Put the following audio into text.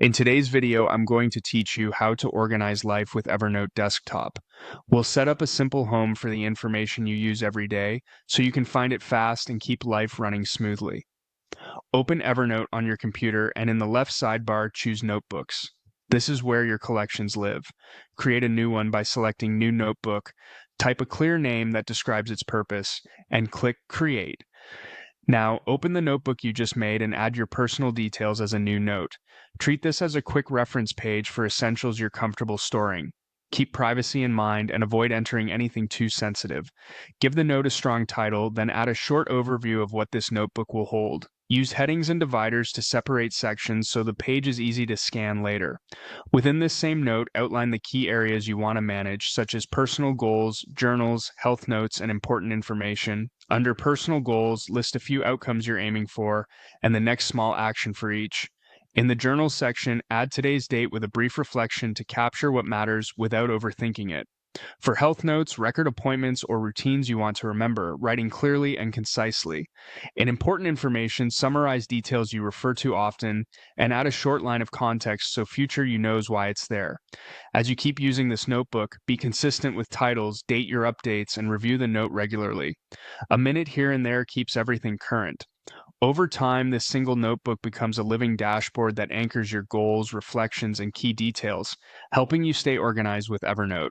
In today's video, I'm going to teach you how to organize life with Evernote Desktop. We'll set up a simple home for the information you use every day so you can find it fast and keep life running smoothly. Open Evernote on your computer and in the left sidebar, choose Notebooks. This is where your collections live. Create a new one by selecting New Notebook, type a clear name that describes its purpose, and click Create. Now, open the notebook you just made and add your personal details as a new note. Treat this as a quick reference page for essentials you're comfortable storing. Keep privacy in mind and avoid entering anything too sensitive. Give the note a strong title, then add a short overview of what this notebook will hold. Use headings and dividers to separate sections so the page is easy to scan later. Within this same note, outline the key areas you want to manage, such as personal goals, journals, health notes, and important information. Under personal goals, list a few outcomes you're aiming for and the next small action for each. In the journal section, add today's date with a brief reflection to capture what matters without overthinking it. For health notes, record appointments, or routines you want to remember, writing clearly and concisely. In important information, summarize details you refer to often and add a short line of context so future you knows why it's there. As you keep using this notebook, be consistent with titles, date your updates, and review the note regularly. A minute here and there keeps everything current. Over time, this single notebook becomes a living dashboard that anchors your goals, reflections, and key details, helping you stay organized with Evernote.